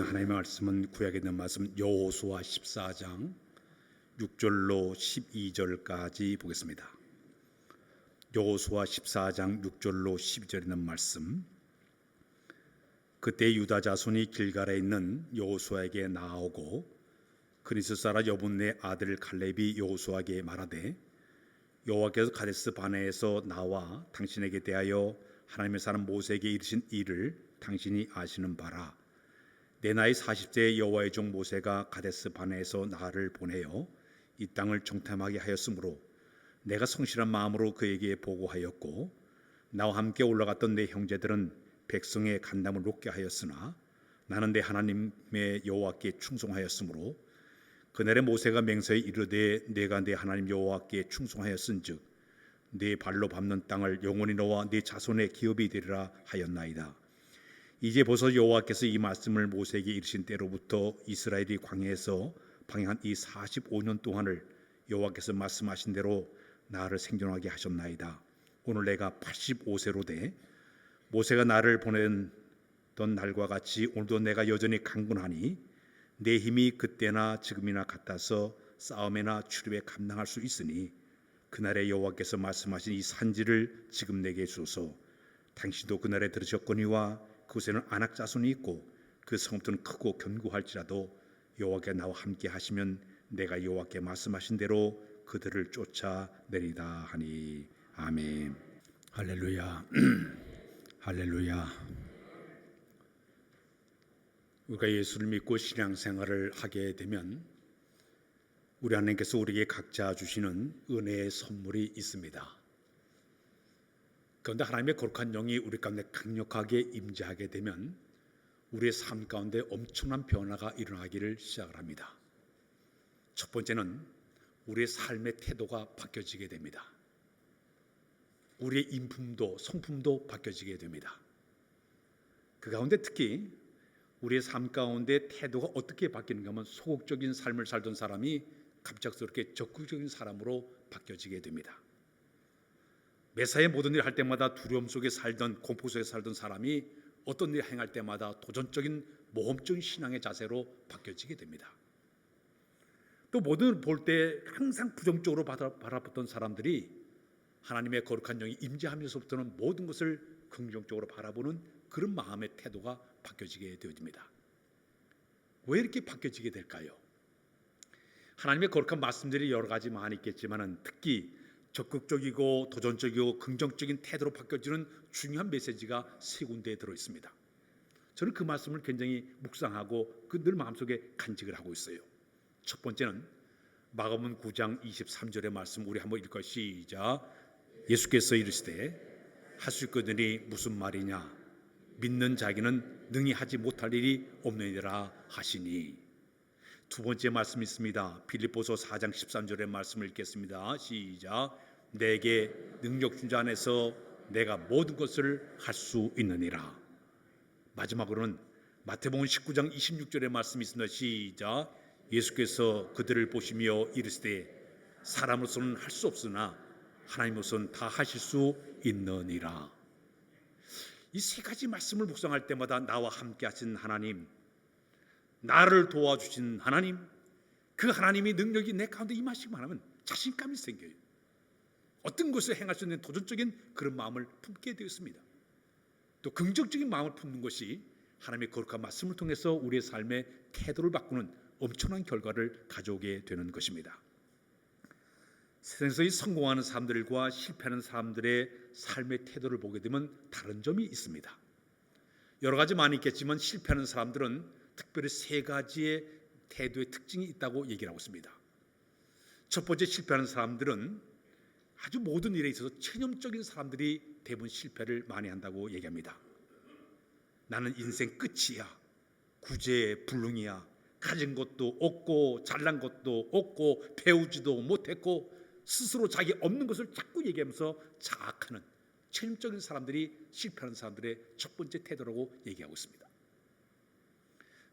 하나님의 말씀은 구약에 있는 말씀 여호수아 14장 6절로 12절까지 보겠습니다. 여호수아 14장 6절로 12절에 있는 말씀. 그때 유다 자손이 길갈에 있는 여호수아에게 나아오고 그니스 사람 여분네 아들 갈렙이 여호수아에게 말하되 여호와께서 가데스 바네에서 나와 당신에게 대하여 하나님의 사람 모세에게 이르신 일을 당신이 아시는 바라. 내 나이 40세의 여호와의 종 모세가 가데스 바네에서 나를 보내어 이 땅을 정탐하게 하였으므로 내가 성실한 마음으로 그에게 보고하였고 나와 함께 올라갔던 내 형제들은 백성의 간담을 높게 하였으나 나는 내 하나님의 여호와께 충성하였으므로 그날에 모세가 맹세에 이르되 내가 내 하나님 여호와께 충성하였은즉 네 발로 밟는 땅을 영원히 너와 네 자손의 기업이 되리라 하였나이다. 이제 보소 여호와께서 이 말씀을 모세에게 이르신 때로부터 이스라엘이 광야에서 방향한 이 45년 동안을 여호와께서 말씀하신 대로 나를 생존하게 하셨나이다. 오늘 내가 85세로 돼 모세가 나를 보냈던 날과 같이 오늘도 내가 여전히 강건하니 내 힘이 그때나 지금이나 같아서 싸움이나 출입에 감당할 수 있으니 그날에 여호와께서 말씀하신 이 산지를 지금 내게 주소서. 당신도 그날에 들으셨거니와 그곳에는 아낙 자손이 있고 그 성읍들은 크고 견고할지라도 여호와께 나와 함께 하시면 내가 여호와께 말씀하신 대로 그들을 쫓아내리다 하니. 아멘. 할렐루야. 할렐루야. 우리가 예수를 믿고 신앙생활을 하게 되면 우리 하나님께서 우리에게 각자 주시는 은혜의 선물이 있습니다. 그런데 하나님의 거룩한 영이 우리 가운데 강력하게 임재하게 되면 우리의 삶 가운데 엄청난 변화가 일어나기를 시작을 합니다. 첫 번째는 우리의 삶의 태도가 바뀌어지게 됩니다. 우리의 인품도 성품도 바뀌어지게 됩니다. 그 가운데 특히 우리의 삶 가운데 태도가 어떻게 바뀌는가 하면 소극적인 삶을 살던 사람이 갑작스럽게 적극적인 사람으로 바뀌어지게 됩니다. 매사에 모든 일을 할 때마다 두려움 속에 살던 공포 속에 살던 사람이 어떤 일을 행할 때마다 도전적인 모험적인 신앙의 자세로 바뀌어지게 됩니다. 또 모든 일을 볼 때 항상 부정적으로 바라봤던 사람들이 하나님의 거룩한 영이 임재하면서부터는 모든 것을 긍정적으로 바라보는 그런 마음의 태도가 바뀌어지게 되어집니다. 왜 이렇게 바뀌어지게 될까요? 하나님의 거룩한 말씀들이 여러 가지 많이 있겠지만 특히 적극적이고 도전적이고 긍정적인 태도로 바뀌어지는 중요한 메시지가 세 군데에 들어있습니다. 저는 그 말씀을 굉장히 묵상하고 늘 마음속에 간직을 하고 있어요. 첫 번째는 마가복음 9장 23절의 말씀 우리 한번 읽을까요? 시작. 예수께서 이르시되 할 수 있거든이 무슨 말이냐 믿는 자에게는 능히 하지 못할 일이 없느니라 하시니. 두 번째 말씀이 있습니다. 빌립보서 4장 13절의 말씀을 읽겠습니다. 시작. 내게 능력 준 자 안에서 내가 모든 것을 할 수 있느니라. 마지막으로는 마태복음 19장 26절의 말씀이 있습니다. 시작. 예수께서 그들을 보시며 이르시되 사람으로서는 할 수 없으나 하나님으로서는 다 하실 수 있느니라. 이 세 가지 말씀을 묵상할 때마다 나와 함께 하신 하나님, 나를 도와주신 하나님, 그 하나님의 능력이 내 가운데 임하시기만 하면 자신감이 생겨요. 어떤 것을 행할 수 있는 도전적인 그런 마음을 품게 되었습니다. 또 긍정적인 마음을 품는 것이 하나님의 거룩한 말씀을 통해서 우리의 삶의 태도를 바꾸는 엄청난 결과를 가져오게 되는 것입니다. 세상에서 이 성공하는 사람들과 실패하는 사람들의 삶의 태도를 보게 되면 다른 점이 있습니다. 여러 가지 많이 있겠지만 실패하는 사람들은 특별히 세 가지의 태도의 특징이 있다고 얘기를 하고 있습니다. 첫 번째, 실패하는 사람들은 아주 모든 일에 있어서 체념적인 사람들이 대부분 실패를 많이 한다고 얘기합니다. 나는 인생 끝이야, 구제불능이야, 가진 것도 없고 잘난 것도 없고 배우지도 못했고 스스로 자기 없는 것을 자꾸 얘기하면서 자학하는 체념적인 사람들이 실패하는 사람들의 첫 번째 태도라고 얘기하고 있습니다.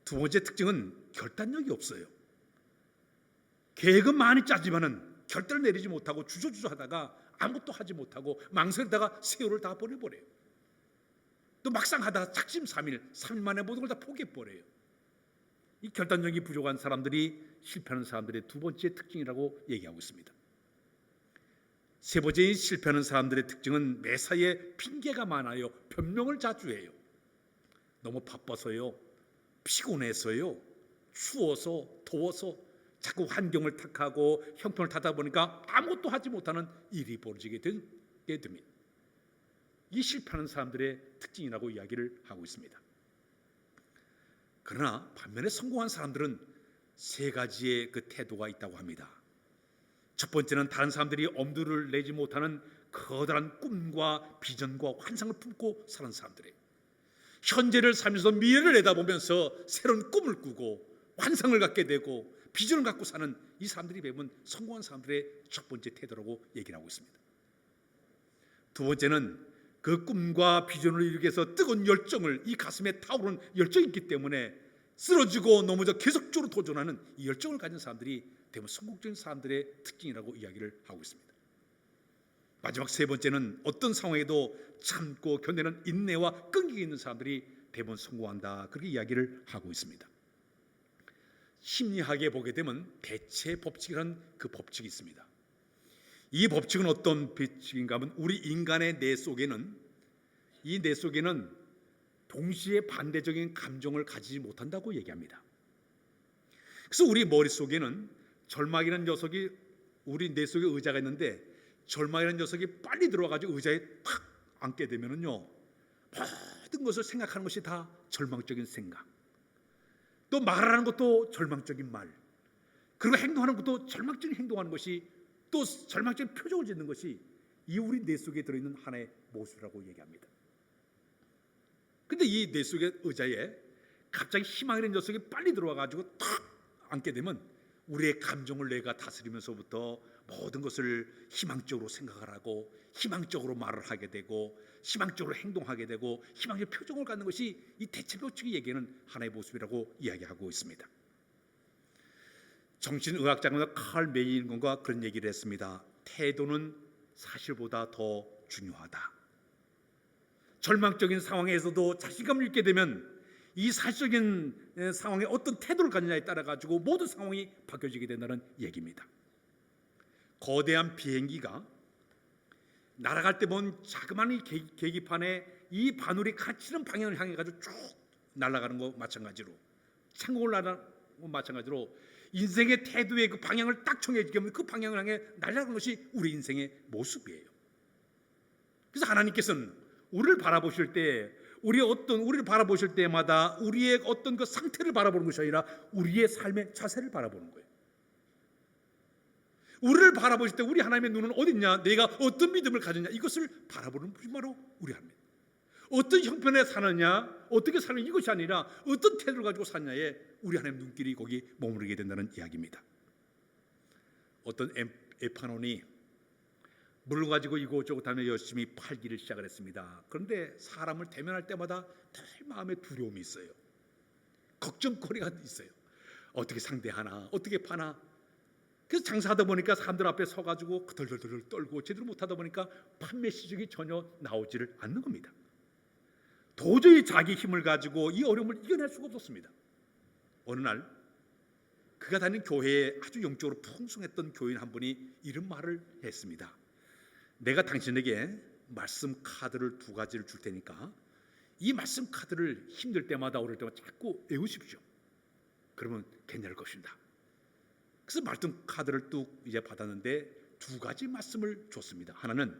두 번째 특징은 결단력이 없어요. 계획은 많이 짜지만은 결단을 내리지 못하고 주저주저하다가 아무것도 하지 못하고 망설이다가 세월을 다 보내버려요. 또 막상 하다가 작심삼일 3일 만에 모든 걸 다 포기해버려요. 이 결단력이 부족한 사람들이 실패하는 사람들의 두 번째 특징이라고 얘기하고 있습니다. 세 번째 실패하는 사람들의 특징은 매사에 핑계가 많아요. 변명을 자주 해요. 너무 바빠서요, 피곤해서요, 추워서, 더워서 자꾸 환경을 탓하고 형편을 탓하다 보니까 아무것도 하지 못하는 일이 벌어지게 됩니다. 이 실패하는 사람들의 특징이라고 이야기를 하고 있습니다. 그러나 반면에 성공한 사람들은 세 가지의 그 태도가 있다고 합니다. 첫 번째는 다른 사람들이 엄두를 내지 못하는 커다란 꿈과 비전과 환상을 품고 사는 사람들이에요. 현재를 살면서 미래를 내다보면서 새로운 꿈을 꾸고 환상을 갖게 되고 비전을 갖고 사는 이 사람들이 배우면 성공한 사람들의 첫 번째 태도라고 얘기를 하고 있습니다. 두 번째는 그 꿈과 비전을 이루기 위해서 뜨거운 열정을, 이 가슴에 타오르는 열정이 있기 때문에 쓰러지고 넘어져 계속적으로 도전하는 이 열정을 가진 사람들이 대부분 성공적인 사람들의 특징이라고 이야기를 하고 있습니다. 마지막 세 번째는 어떤 상황에도 참고 견디는 인내와 끈기 있는 사람들이 대부분 성공한다, 그렇게 이야기를 하고 있습니다. 심리학에 보게 되면 대체 법칙이라는 그 법칙이 있습니다. 이 법칙은 어떤 법칙인가 하면 우리 인간의 뇌 속에는, 이 뇌 속에는 동시에 반대적인 감정을 가지지 못한다고 얘기합니다. 그래서 우리 머릿속에는 절망이라는 녀석이, 우리 뇌 속에 의자가 있는데 절망이라는 녀석이 빨리 들어와가지고 의자에 탁 앉게 되면은요, 모든 것을 생각하는 것이 다 절망적인 생각, 또 말하는 것도 절망적인 말, 그리고 행동하는 것도 절망적인 행동하는 것이, 또 절망적인 표정을 짓는 것이 이 우리 뇌 속에 들어있는 하나의 모습이라고 얘기합니다. 근데 이 뇌 속의 의자에 갑자기 희망이라는 녀석이 빨리 들어와가지고 탁 앉게 되면 우리의 감정을 내가 다스리면서부터 모든 것을 희망적으로 생각을 하고 희망적으로 말을 하게 되고 희망적으로 행동하게 되고 희망의 표정을 갖는 것이 이 대체 법칙이 얘기하는 하나의 모습이라고 이야기하고 있습니다. 정신의학자가 칼 메이건과 그런 얘기를 했습니다. 태도는 사실보다 더 중요하다. 절망적인 상황에서도 자신감을 잃게 되면 이 사실적인 상황에 어떤 태도를 갖느냐에 따라 가지고 모든 상황이 바뀌어지게 된다는 얘기입니다. 거대한 비행기가 날아갈 때 보면 자그마한 계기판에 이 바늘이 갇히는 방향을 향해 가지고 쭉 날아가는 거 마찬가지로, 창공을 날아가는 거 마찬가지로 인생의 태도의 그 방향을 딱 정해지면 그 방향을 향해 날아가는 것이 우리 인생의 모습이에요. 그래서 하나님께서는 우리를 바라보실 때, 우리를 바라보실 때마다 우리의 어떤 그 상태를 바라보는 것이 아니라 우리의 삶의 자세를 바라보는 거예요. 우리를 바라보실 때 우리 하나님의 눈은 어디 있냐, 내가 어떤 믿음을 가졌냐, 이것을 바라보는 분이 바로 우리 하나님. 어떤 형편에 사느냐, 어떻게 사는 이것이 아니라 어떤 태도를 가지고 사느냐에 우리 하나님 눈길이 거기 머무르게 된다는 이야기입니다. 어떤 에파논이 물을 가지고 이곳저곳 하며 열심히 팔기를 시작을 했습니다. 그런데 사람을 대면할 때마다 늘 마음에 두려움이 있어요. 걱정거리가 있어요. 어떻게 상대하나, 어떻게 파나. 그래서 장사하다 보니까 사람들 앞에 서가지고 덜덜덜 떨고 제대로 못하다 보니까 판매 실적이 전혀 나오지를 않는 겁니다. 도저히 자기 힘을 가지고 이 어려움을 이겨낼 수가 없었습니다. 어느 날 그가 다니는 교회에 아주 영적으로 풍성했던 교인 한 분이 이런 말을 했습니다. 내가 당신에게 말씀 카드를 2가지를 줄 테니까 이 말씀 카드를 힘들 때마다 어려울 때마다 자꾸 외우십시오. 그러면 괜찮을 것입니다. 그래서 말씀 카드를 뚝 이제 받았는데 2가지 말씀을 줬습니다. 하나는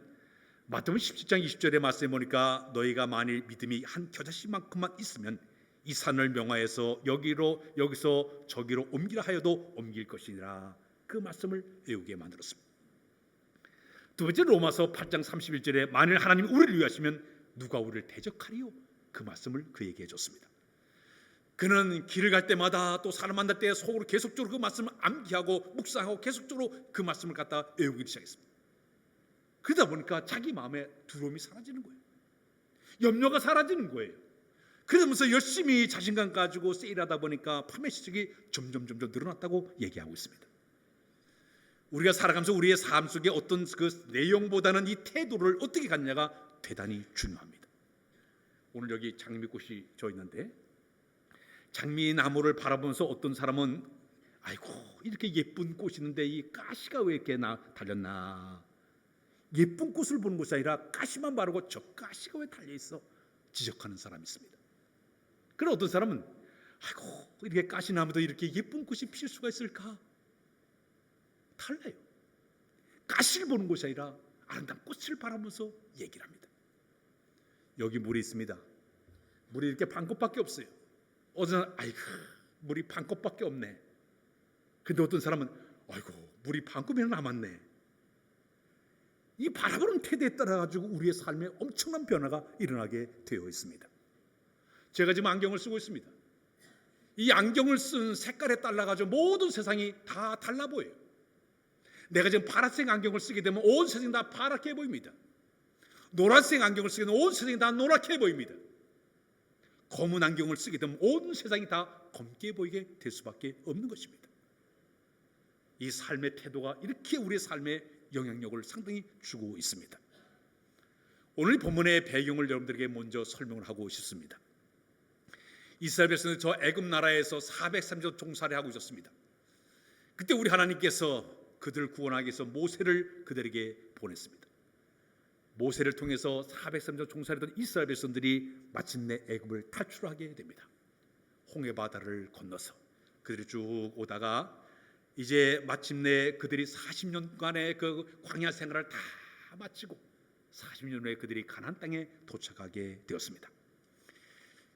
마태복음 17장 20절의 말씀에 보니까 너희가 만일 믿음이 한 겨자씨만큼만 있으면 이 산을 명하여서 여기서 저기로 옮기라 하여도 옮길 것이니라. 그 말씀을 외우게 만들었습니다. 두 번째 로마서 8장 31절에 만일 하나님이 우리를 위하시면 누가 우리를 대적하리요? 그 말씀을 그에게 해줬습니다. 그는 길을 갈 때마다 또 사람 만날 때 속으로 계속적으로 그 말씀을 암기하고 묵상하고 계속적으로 그 말씀을 갖다 외우기 시작했습니다. 그러다 보니까 자기 마음에 두려움이 사라지는 거예요. 염려가 사라지는 거예요. 그러면서 열심히 자신감 가지고 세일하다 보니까 판매 실적이 점점 늘어났다고 얘기하고 있습니다. 우리가 살아가면서 우리의 삶 속에 어떤 그 내용보다는 이 태도를 어떻게 갖느냐가 대단히 중요합니다. 오늘 여기 장미꽃이 져 있는데 장미나무를 바라보면서 어떤 사람은 아이고 이렇게 예쁜 꽃이 있는데 이 가시가 왜 이렇게 달렸나, 예쁜 꽃을 보는 것이 아니라 가시만 바르고 저 가시가 왜 달려있어 지적하는 사람이 있습니다. 그리고 어떤 사람은 아이고 이렇게 가시나무도 이렇게 예쁜 꽃이 필 수가 있을까, 달라요. 가시를 보는 것이 아니라 아름다운 꽃을 바라보면서 얘기를 합니다. 여기 물이 있습니다. 물이 이렇게 반 컵밖에 없어요. 어떤 사람은 아이고 물이 반 컵밖에 없네. 근데 어떤 사람은 아이고 물이 반 컵이나 남았네. 이 바라보는 태도에 따라 가지고 우리의 삶에 엄청난 변화가 일어나게 되어 있습니다. 제가 지금 안경을 쓰고 있습니다. 이 안경을 쓴 색깔에 따라 가지고 모든 세상이 다 달라 보여요. 내가 지금 파란색 안경을 쓰게 되면 온 세상이 다 파랗게 보입니다. 노란색 안경을 쓰게 되면 온 세상이 다 노랗게 보입니다. 검은 안경을 쓰게 되면 온 세상이 다 검게 보이게 될 수밖에 없는 것입니다. 이 삶의 태도가 이렇게 우리의 삶에 영향력을 상당히 주고 있습니다. 오늘 본문의 배경을 여러분들에게 먼저 설명을 하고 싶습니다. 이스라엘 백성은 저 애굽 나라에서 430년 종살이 하고 있었습니다. 그때 우리 하나님께서 그들을 구원하기 위해서 모세를 그들에게 보냈습니다. 모세를 통해서 430년 종살이던 이스라엘 백성들이 마침내 애굽을 탈출하게 됩니다. 홍해 바다를 건너서 그들이 쭉 오다가 이제 마침내 그들이 40년간의 그 광야 생활을 다 마치고 40년 후에 그들이 가나안 땅에 도착하게 되었습니다.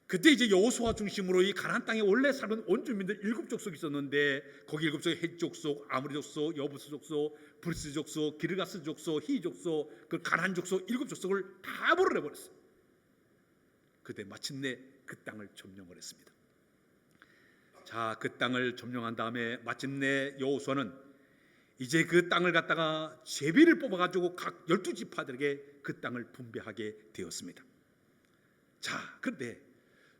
그때 이제 여호수아 중심으로 이 가나안 땅에 원래 살던 온 주민들 7족속이 있었는데 거기 7족속에 헷 족속, 아모리 족속, 여부스 족속, 브리스 족속, 기르가스 족속, 히 족속, 그 가나안 족속 7족속을 다 몰아내 버렸어요. 그때 마침내 그 땅을 점령을 했습니다. 자, 그 땅을 점령한 다음에 마침내 여호수아는 이제 그 땅을 갖다가 제비를 뽑아가지고 각 12지파들에게 그 땅을 분배하게 되었습니다. 자, 그런데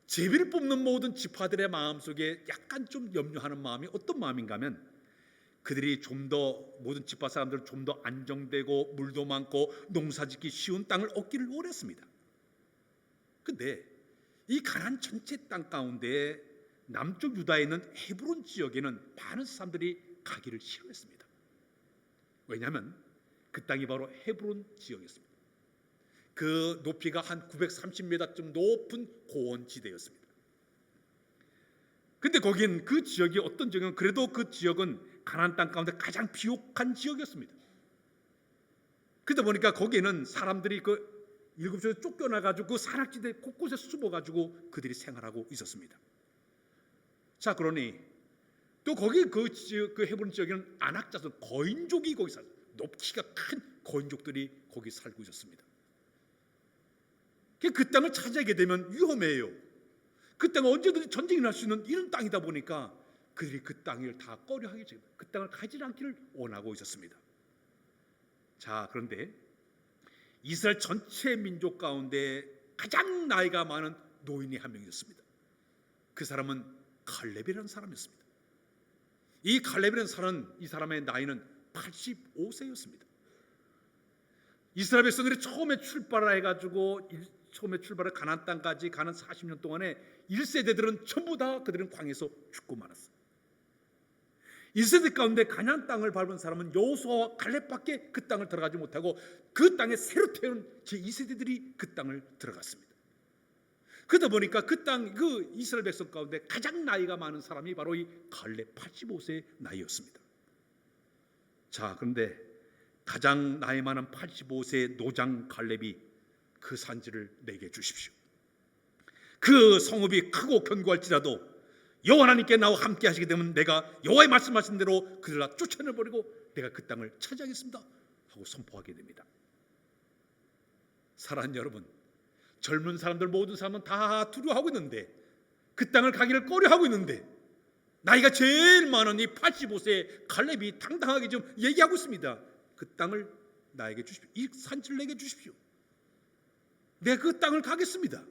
제비를 뽑는 모든 지파들의 마음속에 약간 좀 염려하는 마음이 어떤 마음인가 하면 그들이 좀 더 모든 지파 사람들은 좀 더 안정되고 물도 많고 농사짓기 쉬운 땅을 얻기를 원했습니다. 그런데 이 가나안 전체 땅 가운데 남쪽 유다에 있는 헤브론 지역에는 많은 사람들이 가기를 싫어했습니다. 왜냐하면 그 땅이 바로 헤브론 지역이었습니다. 그 높이가 한 930m쯤 높은 고원지대였습니다. 근데 거긴 그 지역이 어떤 지역은 그래도 그 지역은 가나안 땅 가운데 가장 비옥한 지역이었습니다. 그러다 보니까 거기에는 사람들이 그 7지역에 쫓겨나가지고 그 산악지대 곳곳에 숨어가지고 그들이 생활하고 있었습니다. 자, 그러니 또 거기 그 헤브론 지역에는 안악자손 거인족이 거기 살고 높이가 큰 거인족들이 거기 살고 있었습니다. 그 땅을 차지하게 되면 위험해요. 그 땅은 언제든지 전쟁이 날 수 있는 이런 땅이다 보니까 그들이 그 땅을 다 꺼려하게 됩니다. 그 땅을 가지 않기를 원하고 있었습니다. 자, 그런데 이스라엘 전체 민족 가운데 가장 나이가 많은 노인이 한 명 있었습니다. 그 사람은 갈렙이라는 사람이었습니다. 이 갈렙이라는 사람은 이 사람의 나이는 85세였습니다. 이스라엘 백성들이 처음에 출발을 해가지고 처음에 출발해 가나안 땅까지 가는 40년 동안에 1세대들은 전부 다 그들은 광야에서 죽고 말았어요. 1세대 가운데 가나안 땅을 밟은 사람은 여호수아와 갈렙밖에 그 땅을 들어가지 못하고 그 땅에 새로 태어난 제2세대들이 그 땅을 들어갔습니다. 그러다 보니까 그 이스라엘 백성 가운데 가장 나이가 많은 사람이 바로 이 갈렙 85세의 나이였습니다. 자, 그런데 가장 나이 많은 85세의 노장 갈렙이 그 산지를 내게 주십시오. 그 성읍이 크고 견고할지라도 여호와 하나님께 나와 함께 하시게 되면 내가 여호와의 말씀하신 대로 그들을 다 쫓아내버리고 내가 그 땅을 차지하겠습니다 하고 선포하게 됩니다. 사랑하는 여러분, 젊은 사람들 모든 사람은 다 두려워하고 있는데 그 땅을 가기를 꺼려하고 있는데 나이가 제일 많은 이 85세의 갈렙이 당당하게 좀 얘기하고 있습니다. 그 땅을 나에게 주십시오. 이 산지를 내게 주십시오. 내가 그 땅을 가겠습니다.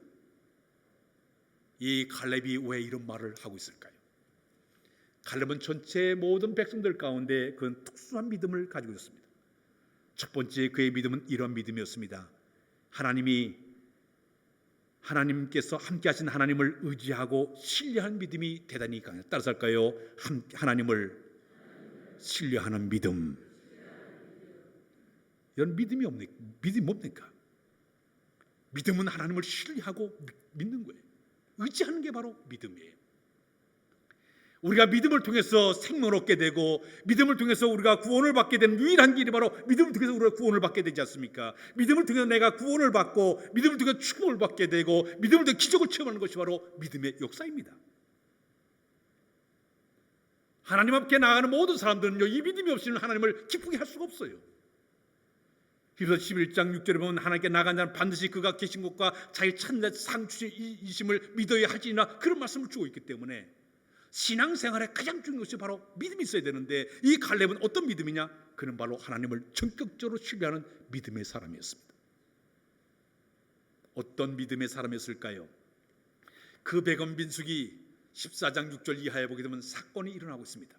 이 갈렙이 왜 이런 말을 하고 있을까요? 갈렙은 전체 모든 백성들 가운데 그런 특수한 믿음을 가지고 있었습니다. 첫 번째 그의 믿음은 이런 믿음이었습니다. 하나님이 하나님께서 함께하신 하나님을 의지하고 신뢰하는 믿음이 대단히 강해요. 따라서 할까요? 하나님을 신뢰하는 믿음. 이런 믿음이 없니까? 믿음이 뭡니까? 믿음은 하나님을 신뢰하고 믿는 거예요. 의지하는 게 바로 믿음이에요. 우리가 믿음을 통해서 생명을 얻게 되고 믿음을 통해서 우리가 구원을 받게 되는 유일한 길이 바로 믿음을 통해서 우리가 구원을 받게 되지 않습니까? 믿음을 통해서 내가 구원을 받고 믿음을 통해서 축복을 받게 되고 믿음을 통해서 기적을 체험하는 것이 바로 믿음의 역사입니다. 하나님 앞에 나아가는 모든 사람들은요, 이 믿음이 없이는 하나님을 기쁘게 할 수가 없어요. 히브리서 11장 6절에 보면 하나님께 나아간 자는 반드시 그가 계신 곳과 자기 찾는 상주이심을 믿어야 하지나 그런 말씀을 주고 있기 때문에 신앙생활의 가장 중요한 것이 바로 믿음이 있어야 되는데 이 갈렙은 어떤 믿음이냐? 그는 바로 하나님을 전격적으로 신뢰하는 믿음의 사람이었습니다. 어떤 믿음의 사람이었을까요? 그 백원 빈숙이 14장 6절 이하에 보게 되면 사건이 일어나고 있습니다.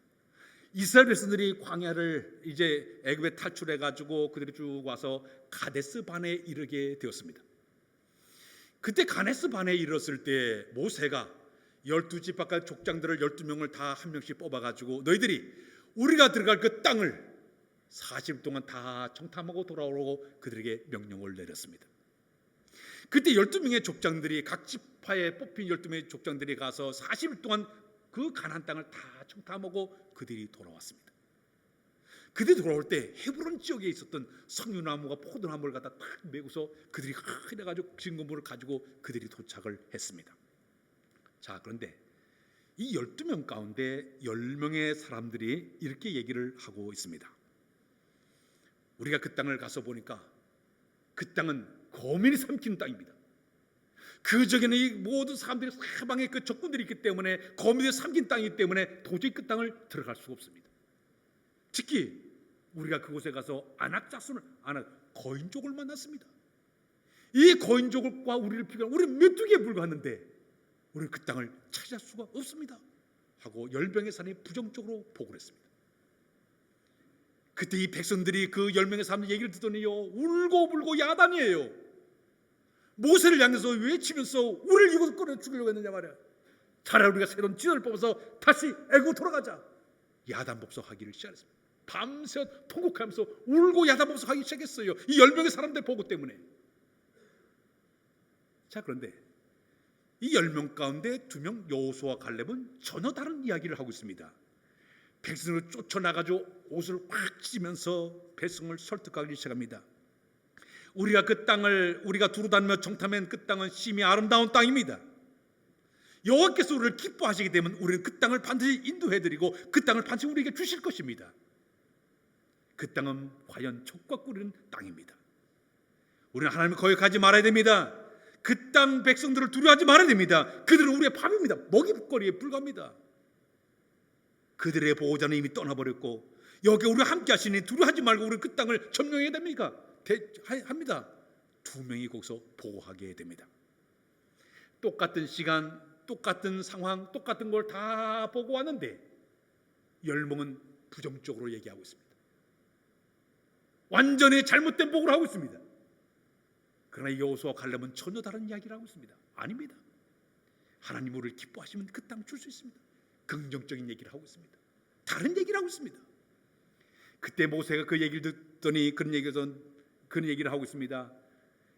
이스라엘 백성들이 광야를 이제 애굽에 탈출해 가지고 그들이 쭉 와서 가데스 반에 이르게 되었습니다. 그때 가데스 반에 이르렀을 때 모세가 12지파까지 족장들을 12명을 다 한 명씩 뽑아가지고 너희들이 우리가 들어갈 그 땅을 40일 동안 다 정탐하고 돌아오라고 그들에게 명령을 내렸습니다. 그때 12명의 족장들이 각 지파에 뽑힌 12명의 족장들이 가서 40일 동안 그 가나안 땅을 다 정탐하고 그들이 돌아왔습니다. 그들이 돌아올 때 헤브론 지역에 있었던 석류나무와 포도나무를 갖다 탁 메고서 그들이 그래가지고 증거물을 가지고 그들이 도착을 했습니다. 자, 그런데 이 12명 가운데 10명의 사람들이 이렇게 얘기를 하고 있습니다. 우리가 그 땅을 가서 보니까 그 땅은 거민이 삼키는 땅입니다. 그 적에는 이 모든 사람들이 사방에 그 적군들이 있기 때문에 거민이 삼킨 땅이기 때문에 도저히 그 땅을 들어갈 수가 없습니다. 특히 우리가 그곳에 가서 거인족을 만났습니다. 이 거인족과 우리를 비교하면 우리는 메뚜기에 불과했는데 우리는 그 땅을 차지할 수가 없습니다 하고 10명의 사람이 부정적으로 보고를 했습니다. 그때 이 백성들이 그 10명의 사람들 얘기를 듣더니요, 울고 불고 야단이에요. 모세를 향해서 외치면서 우리를 이곳을 끌어 죽이려고 했느냐 말이야. 차라리 우리가 새로운 지도를 뽑아서 다시 애굽으로 돌아가자. 야단법석하기를 시작했습니다. 밤새 통곡하면서 울고 야단법석하기 시작했어요. 이 10명의 사람들 보고 때문에. 자, 그런데 이 10명 가운데 2명 여호수아와 갈렙은 전혀 다른 이야기를 하고 있습니다. 백성을 쫓아나가지고 옷을 확 찢으면서 백성을 설득하기 시작합니다. 우리가 그 땅을 우리가 두루 다니며 정탐한 그 땅은 심히 아름다운 땅입니다. 여호와께서 우리를 기뻐하시게 되면 우리는 그 땅을 반드시 인도해드리고 그 땅을 반드시 우리에게 주실 것입니다. 그 땅은 과연 젖과 꿀이는 땅입니다. 우리는 하나님을 거역하지 말아야 됩니다. 그 땅 백성들을 두려워하지 말아야 됩니다. 그들은 우리의 밥입니다. 먹잇거리에 불과합니다. 그들의 보호자는 이미 떠나버렸고 여기 우리와 함께 하시니 두려워하지 말고 우리는 그 땅을 점령해야 됩니까? 합니다. 2명이 거기서 보호하게 됩니다. 똑같은 시간, 똑같은 상황, 똑같은 걸 다 보고 왔는데 10명은 부정적으로 얘기하고 있습니다. 완전히 잘못된 보고를 하고 있습니다. 그러나 여호수아와 갈렙은 전혀 다른 이야기를 하고 있습니다. 아닙니다. 하나님 우리를 기뻐하시면 그 땅 줄 수 있습니다. 긍정적인 얘기를 하고 있습니다. 다른 얘기를 하고 있습니다. 그때 모세가 그 얘기를 듣더니 그런 얘기를 하고 있습니다.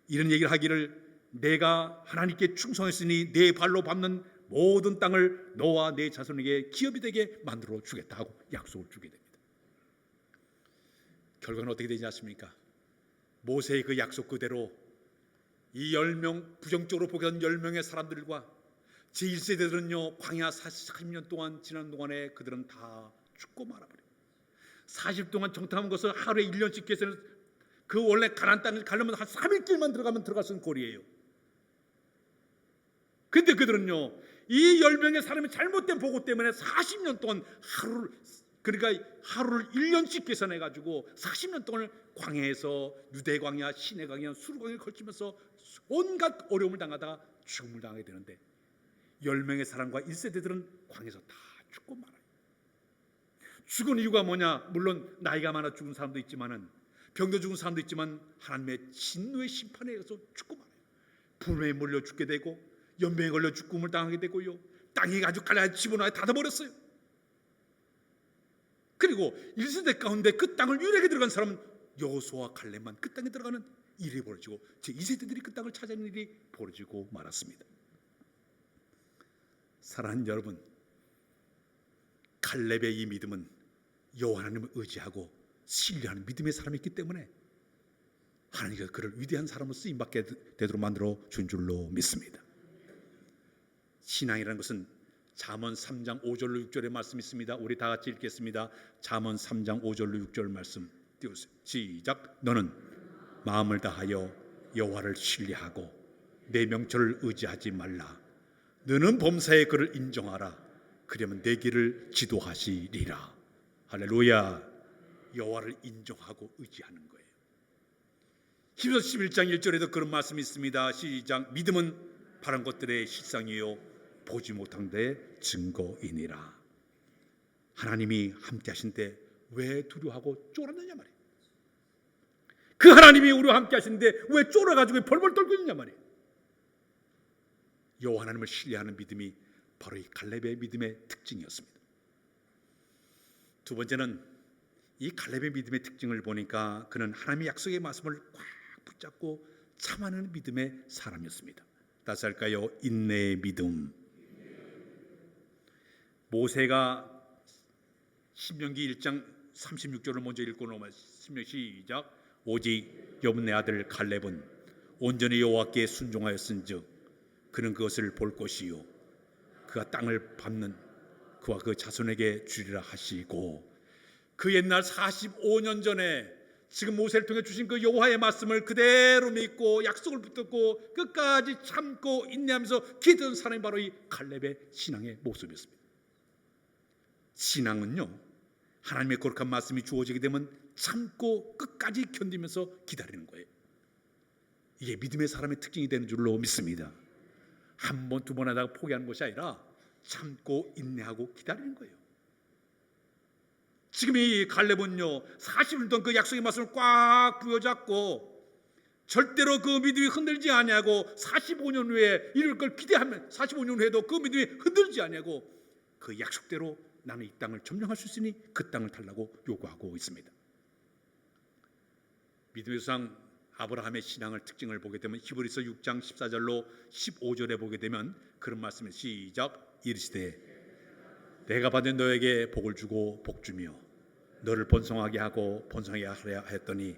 이런 얘기를 하기를 내가 하나님께 충성했으니 내 발로 밟는 모든 땅을 너와 내 자손에게 기업이 되게 만들어 주겠다 하고 약속을 주게 됩니다. 결과는 어떻게 되지 않습니까? 모세의 그 약속 그대로 이 10명 부정적으로 보던 10명의 사람들과 제1세대들은요 광야 40년 동안 지난 동안에 그들은 다 죽고 말아버려요. 40 동안 정탐한 것을 하루에 1년씩 계산해서 그 원래 가나안 땅을 가려면 한 3일길만 들어가면 들어갈 수 있는 거리예요. 근데 그들은요 이 10명의 사람이 잘못된 보고 때문에 40년 동안 하루를 1년씩 계산해가지고 40년 동안 광야에서 유대광야, 시내광야, 수르광야를 걸치면서 온갖 어려움을 당하다가 죽음을 당하게 되는데 10명의 사람과 1세대들은 광야에서 다 죽고 말아요. 죽은 이유가 뭐냐? 물론 나이가 많아 죽은 사람도 있지만은 병도 죽은 사람도 있지만 하나님의 진노의 심판에 의해서 죽고 말아요. 불매에 몰려 죽게 되고 연병에 걸려 죽음을 당하게 되고요. 땅이 아주 갈라져 집어넣어 닫아버렸어요. 그리고 1세대 가운데 그 땅을 유일하게 들어간 사람은 여호수아와 갈렙만 그 땅에 들어가는 일이 벌어지고 제2세대들이 그 땅을 찾아내는 일이 벌어지고 말았습니다. 사랑하는 여러분, 갈렙의 이 믿음은 여호와 하나님을 의지하고 신뢰하는 믿음의 사람이 있기 때문에 하나님께서 그를 위대한 사람으로 쓰임받게 되도록 만들어 준 줄로 믿습니다. 신앙이라는 것은 잠언 3장 5절로 6절의 말씀이 있습니다. 우리 다 같이 읽겠습니다. 잠언 3장 5절로 6절 말씀 띄우세요. 시작. 너는 마음을 다하여 여호와를 신뢰하고 내 명철을 의지하지 말라. 너는 범사에 그를 인정하라. 그러면 내 길을 지도하시리라. 할렐루야. 여호와를 인정하고 의지하는 거예요. 히브리서 11장 1절에도 그런 말씀이 있습니다. 시작. 믿음은 바란 것들의 실상이요 보지 못한 데의 증거이니라. 하나님이 함께 하신데 왜 두려워하고 쫄았느냐 말이에요. 그 하나님이 우리와 함께 하시는데 왜 쫄아가지고 벌벌 떨고 있느냐 말이에요. 여호와 하나님을 신뢰하는 믿음이 바로 이 갈렙의 믿음의 특징이었습니다. 두 번째는 이 갈렙의 믿음의 특징을 보니까 그는 하나님의 약속의 말씀을 꽉 붙잡고 참아내는 믿음의 사람이었습니다. 다시 할까요? 인내의 믿음. 모세가 신명기 1장 36절을 먼저 읽고 넘어가요. 신명기 시작. 오직 여분의 아들 갈렙은 온전히 여호와께 순종하였은즉 그는 그것을 볼 것이요 그가 땅을 밟는 그와 그 자손에게 주리라 하시고, 그 옛날 45년 전에 지금 모세를 통해 주신 그 여호와의 말씀을 그대로 믿고 약속을 붙들고 끝까지 참고 인내하면서 기도한 사람이 바로 이 갈렙의 신앙의 모습이었습니다. 신앙은요, 하나님의 거룩한 말씀이 주어지게 되면 참고 끝까지 견디면서 기다리는 거예요. 이게 믿음의 사람의 특징이 되는 줄로 믿습니다. 한 번, 두 번 하다가 포기하는 것이 아니라 참고 인내하고 기다리는 거예요. 지금 이 갈렙은요 40년 동안 그 약속의 말씀을 꽉 부여잡고 절대로 그 믿음이 흔들지 아니하고 45년 후에 이룰 걸 기대하면 45년 후에도 그 믿음이 흔들지 아니하고 그 약속대로 나는 이 땅을 점령할 수 있으니 그 땅을 달라고 요구하고 있습니다. 믿음의 조상 아브라함의 신앙을 특징을 보게 되면 히브리서 6장 14절로 15절에 보게 되면 그런 말씀을 시작. 이르시되 내가 받은 너에게 복을 주고 복주며 너를 번성하게 하고 번성하게 하려 하였더니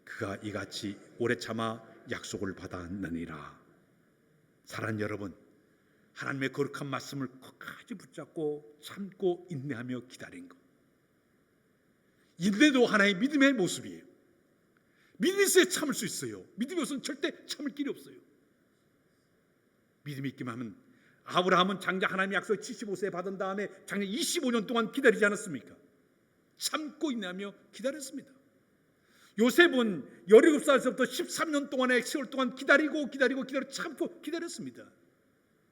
그가 이같이 오래 참아 약속을 받았느니라. 사랑하는 여러분, 하나님의 거룩한 말씀을 끝까지 붙잡고 참고 인내하며 기다린 것, 인내도 하나의 믿음의 모습이에요. 믿음이 있어야 참을 수 있어요. 믿음이 없으면 절대 참을 길이 없어요. 믿음이 있기만 하면, 아브라함은 장자 하나님의 약속을 75세에 받은 다음에 장자 25년 동안 기다리지 않았습니까? 참고 인내하며 기다렸습니다. 요셉은 17살부터 13년 동안의 세월 동안 기다리고 참고 기다렸습니다.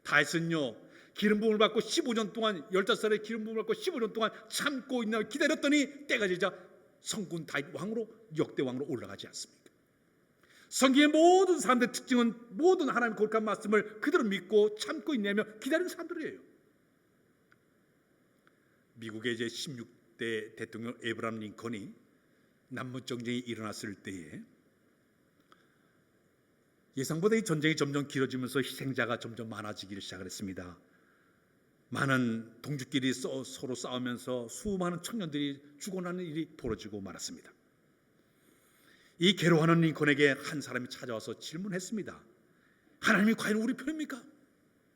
다윗은요 기름 부음을 받고 15년 동안 15살에 기름 부음을 받고 15년 동안 참고 인내하며 기다렸더니 때가 되자 성군 다윗 왕으로 역대 왕으로 올라가지 않습니까? 성경의 모든 사람들의 특징은 모든 하나님의 거룩한 말씀을 그대로 믿고 참고 인내하며 기다리는 사람들이에요. 미국의 이제 16대 대통령 에브라함 링컨이 남북 전쟁이 일어났을 때에 예상보다 이 전쟁이 점점 길어지면서 희생자가 점점 많아지기를 시작을 했습니다. 많은 동족끼리 서로 싸우면서 수많은 청년들이 죽어나는 일이 벌어지고 말았습니다. 이 괴로워하는 링컨에게 한 사람이 찾아와서 질문했습니다. 하나님이 과연 우리 편입니까?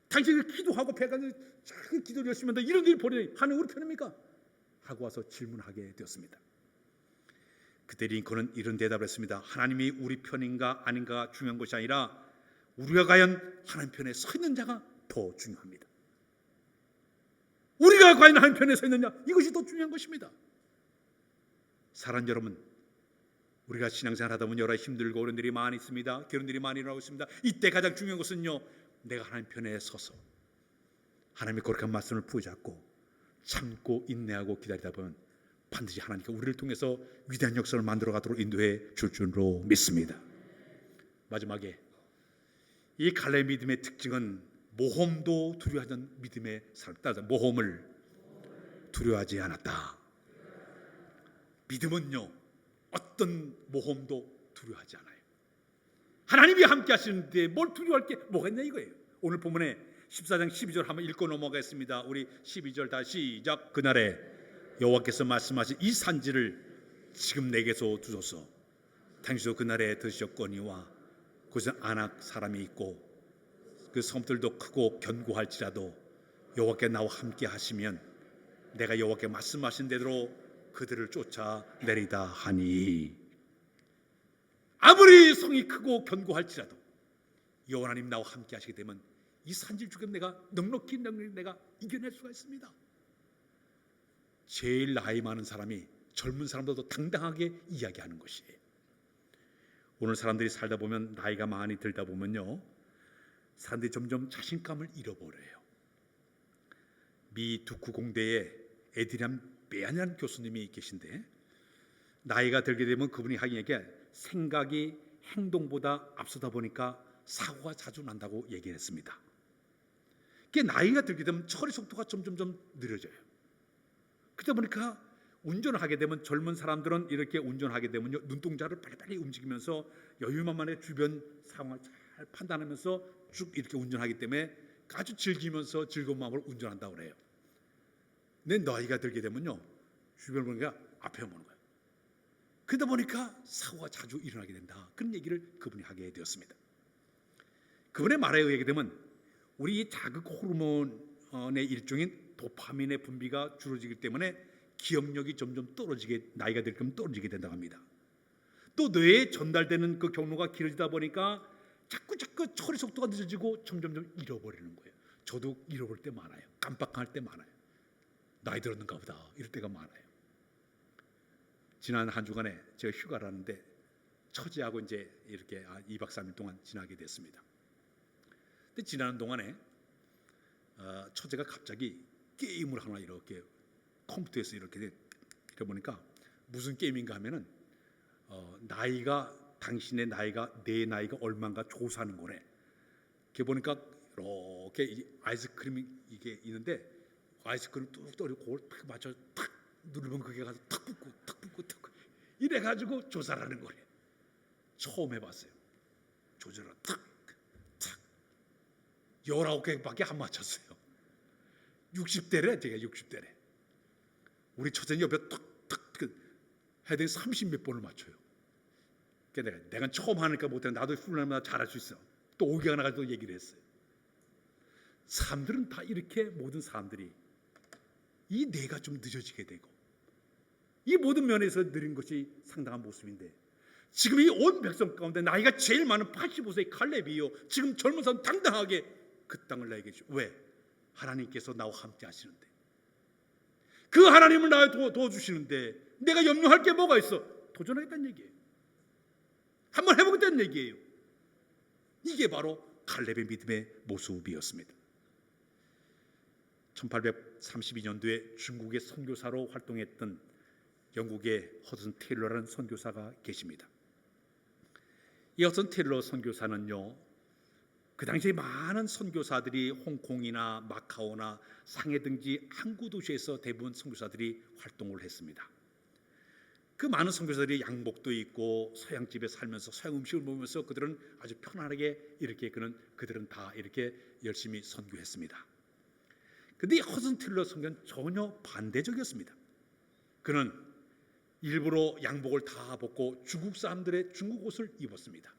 당신이 기도하고 배가는 작은 기도를 열심히 한다 이런 일이 벌어지니 하나님 우리 편입니까? 하고 와서 질문하게 되었습니다. 그때 링컨은 이런 대답을 했습니다. 하나님이 우리 편인가 아닌가 중요한 것이 아니라 우리가 과연 하나님 편에 서 있는 자가 더 중요합니다. 우리가 과연 하나님 편에 서 있느냐, 이것이 더 중요한 것입니다. 사랑하는 여러분, 우리가 신앙생활 하다 보면 여러 힘들고 어려운 일이 많이 있습니다. 결혼들이 많이 일어나고 있습니다. 이때 가장 중요한 것은요, 내가 하나님 편에 서서 하나님의 거룩한 말씀을 붙잡고 참고 인내하고 기다리다 보면 반드시 하나님께 우리를 통해서 위대한 역사를 만들어 가도록 인도해 줄 줄로 믿습니다. 마지막에 이 갈렙 믿음의 특징은 모험도 두려워하지 않는 믿음의 삶이다. 모험을 두려워하지 않았다. 믿음은요, 어떤 모험도 두려워하지 않아요. 하나님이 함께 하시는데 뭘 두려워할 게 뭐가 있냐 이거예요. 오늘 본문에 14장 12절 한번 읽고 넘어가겠습니다. 우리 12절 다 시작. 그날에 여호와께서 말씀하신 이 산지를 지금 내게서 주소서. 당신도 그날에 드셨거니와 그것은 아낙 사람이 있고 그 섬들도 크고 견고할지라도 여호와께 나와 함께 하시면 내가 여호와께 말씀하신 대로 그들을 쫓아내리다 하니. 아무리 성이 크고 견고할지라도 여호와 하나님 나와 함께 하시게 되면 이 산지를 죽이면 내가 넉넉히 내가 이겨낼 수가 있습니다. 제일 나이 많은 사람이 젊은 사람들도 당당하게 이야기하는 것이에요. 오늘 사람들이 살다 보면 나이가 많이 들다 보면요, 사람들이 점점 자신감을 잃어버려요. 미 두쿠 공대에 에드리안 베안이라는 교수님이 계신데, 나이가 들게 되면 그분이 하긴 얘기해 생각이 행동보다 앞서다 보니까 사고가 자주 난다고 얘기를 했습니다. 그게 나이가 들게 되면 처리 속도가 점점 느려져요. 그러다 보니까 운전을 하게 되면 젊은 사람들은 이렇게 운전하게 되면요, 눈동자를 빨리빨리 움직이면서 여유만만하게 주변 상황을 잘 판단하면서 쭉 이렇게 운전하기 때문에 아주 즐기면서 즐거운 마음으로 운전한다고 그래요. 내 나이가 들게 되면요, 주변을 보니까 앞에 보는 거예요. 그러다 보니까 사고가 자주 일어나게 된다. 그런 얘기를 그분이 하게 되었습니다. 그분의 말에 의하게 되면 우리 자극 호르몬의 일종인 도파민의 분비가 줄어지기 때문에 기억력이 점점 떨어지게, 나이가 들면 떨어지게 된다고 합니다. 또 뇌에 전달되는 그 경로가 길어지다 보니까 자꾸 처리 속도가 늦어지고 점점 잃어버리는 거예요. 저도 잃어버릴 때 많아요. 깜빡할 때 많아요. 나이 들었는가 보다 이럴 때가 많아요. 지난 한 주간에 제가 휴가를 하는데 처제하고 이제 이렇게 2박 3일 동안 지나게 됐습니다. 근데 지나는 동안에 처제가 갑자기 게임을 하나 이렇게 컴퓨터에서 이렇게 보니까 무슨 게임인가 하면은 나이가, 당신의 나이가 내 나이가 얼마인가 조사하는 거래. 이렇게 보니까 이렇게 아이스크림이 이게 있는데 아이스크림 뚝 떨어지고 그걸 탁 맞춰 탁 누르면 그게 가서 탁 붙고 이래 가지고 조사를 하는 거래. 처음 해봤어요. 조절을 탁 19개밖에 안 맞췄어요. 60대래. 제가 60대래. 우리 처제는 옆에 탁탁 해야 되는 30몇 번을 맞춰요. 그러니까 내가 처음 하니까 못해. 나도 훈련하면 잘할 수 있어. 또 5개가 나가지고 얘기를 했어요. 사람들은 다 이렇게, 모든 사람들이 이 뇌가 좀 늦어지게 되고 이 모든 면에서 느린 것이 상당한 모습인데, 지금 이 온 백성 가운데 나이가 제일 많은 85세의 갈렙이요, 지금 젊은 사람 당당하게 그 땅을 나에게 주. 왜? 하나님께서 나와 함께 하시는데, 그 하나님을 나에 도와주시는데 내가 염려할 게 뭐가 있어? 도전하겠다는 얘기예요. 한번 해보겠다는 얘기예요. 이게 바로 갈렙의 믿음의 모습이었습니다. 1832년도에 중국의 선교사로 활동했던 영국의 허슨 테일러라는 선교사가 계십니다. 이 허슨 테일러 선교사는요, 그 당시에 많은 선교사들이 홍콩이나 마카오나 상해 등지 항구 도시에서 대부분 선교사들이 활동을 했습니다. 그 많은 선교사들이 양복도 입고 서양집에 살면서 서양 음식을 먹으면서 그들은 아주 편안하게 이렇게 그들은 다 이렇게 열심히 선교했습니다. 그런데 이 허슨 테일러 선교는 전혀 반대적이었습니다. 그는 일부러 양복을 다 벗고 중국 사람들의 중국 옷을 입었습니다.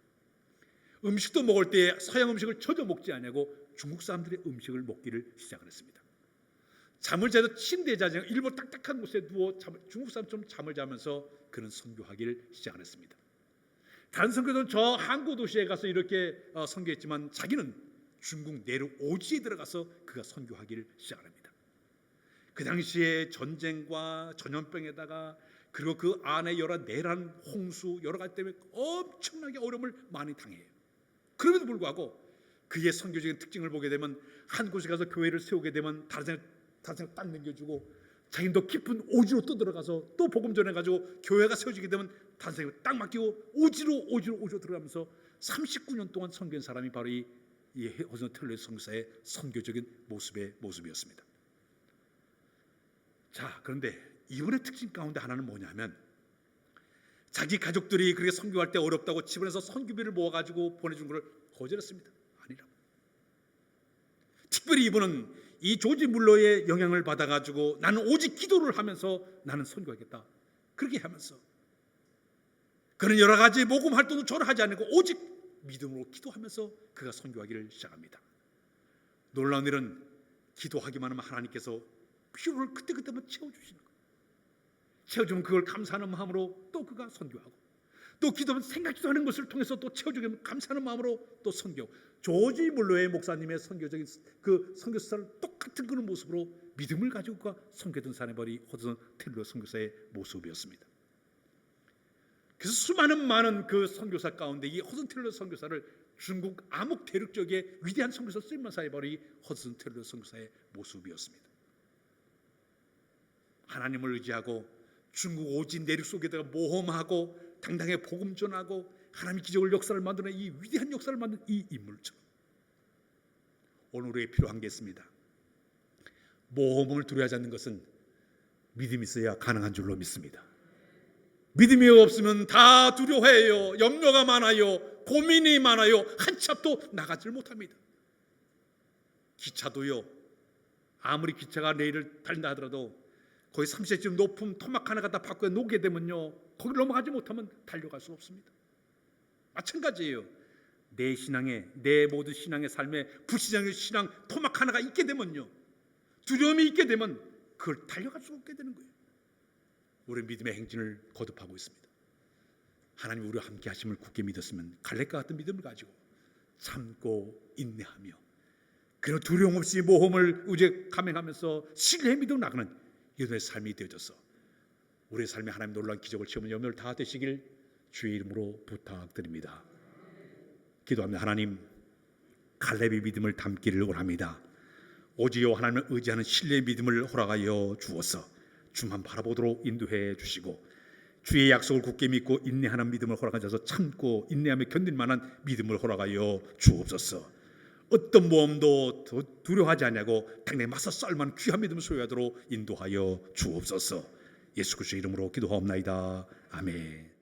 음식도 먹을 때 서양 음식을 전혀 먹지 않고 중국 사람들의 음식을 먹기를 시작을 했습니다. 잠을 자도 침대에 자지 않고 일부러 딱딱한 곳에 누워 중국 사람처럼 잠을 자면서 그는 선교하기를 시작을 했습니다. 다른 선교도는 저 항구 도시에 가서 이렇게 선교했지만 자기는 중국 내륙 오지에 들어가서 그가 선교하기를 시작합니다. 그 당시에 전쟁과 전염병에다가 그리고 그 안에 여러 내란, 홍수 여러 가지 때문에 엄청나게 어려움을 많이 당해요. 그럼에도 불구하고 그의 선교적인 특징을 보게 되면 한 곳에 가서 교회를 세우게 되면 다른 사람 딱 넘겨주고 자기는 더 깊은 오지로 또 들어가서 또 복음 전해가지고 교회가 세워지게 되면 다른 사람이 딱 맡기고 오지로 들어가면서 39년 동안 선교한 사람이 바로 이 이 호전 텔레 선교사의 선교적인 모습이었습니다. 자, 그런데 이번의 특징 가운데 하나는 뭐냐면 자기 가족들이 그렇게 선교할 때 어렵다고 집안에서 선교비를 모아가지고 보내준 것을 거절했습니다. 아니라고. 특별히 이분은 이 조지 물러의 영향을 받아가지고 나는 오직 기도를 하면서 나는 선교하겠다. 그렇게 하면서 그는 여러 가지 복음 활동도 전혀 하지 않고 오직 믿음으로 기도하면서 그가 선교하기를 시작합니다. 놀라운 일은 기도하기만 하면 하나님께서 필요를 그때그때만 채워주시는 거예요. 채워주면 그걸 감사하는 마음으로 또 그가 선교하고, 또 기도하면 생각지도 않은 것을 통해서 또 채워주면 감사하는 마음으로 또 선교. 조지 물러의 목사님의 선교적인 그 선교사를 똑같은 그런 모습으로 믿음을 가지고 선교했던 사람이 호전 텔러 선교사의 모습이었습니다. 그래서 수많은 많은 그 선교사 가운데 이 호전 텔러 선교사를 중국 암흑 대륙 지역의 위대한 선교사 쓰임마사의 바로 이 호전 텔러 선교사의 모습이었습니다. 하나님을 의지하고 중국 오지 내륙 속에다가 모험하고 당당하게 복음 전하고 하나님의 기적을 역사를 만드는 이 위대한 역사를 만든 이 인물처럼 오늘 우리에게 필요한 게 있습니다. 모험을 두려워하지 않는 것은 믿음이 있어야 가능한 줄로 믿습니다. 믿음이 없으면 다 두려워해요. 염려가 많아요. 고민이 많아요. 한치 앞도 나가질 못합니다. 기차도요, 아무리 기차가 레일을 달린다 하더라도 거의 30cm 높은 토막 하나 갖다 바꾸어 놓게 되면요, 거기를 넘어가지 못하면 달려갈 수 없습니다. 마찬가지예요. 내 신앙에, 내 모든 신앙의 삶에 불신앙의 신앙 토막 하나가 있게 되면요, 두려움이 있게 되면 그걸 달려갈 수 없게 되는 거예요. 우리 믿음의 행진을 거듭하고 있습니다. 하나님 우리와 함께 하심을 굳게 믿었으면 갈렙과 같은 믿음을 가지고 참고 인내하며 그런 두려움 없이 모험을 의지에 감행하면서 신뢰의 믿음으로 나가는 여러분의 삶이 되어져서 우리의 삶에 하나님 놀라운 기적을 체험하는 여러분들 다 되시길 주의 이름으로 부탁드립니다. 기도합니다. 하나님, 갈렙의 믿음을 담기를 원합니다. 오직요 하나님을 의지하는 신뢰의 믿음을 허락하여 주어서 주만 바라보도록 인도해 주시고 주의 약속을 굳게 믿고 인내하는 믿음을 허락하셔서 참고 인내하며 견딜 만한 믿음을 허락하여 주옵소서. 어떤 모험도 두려워하지 않냐고 당장에 맞서 싸울 만한 귀한 믿음을 소유하도록 인도하여 주옵소서. 예수 그리스도의 이름으로 기도하옵나이다. 아멘.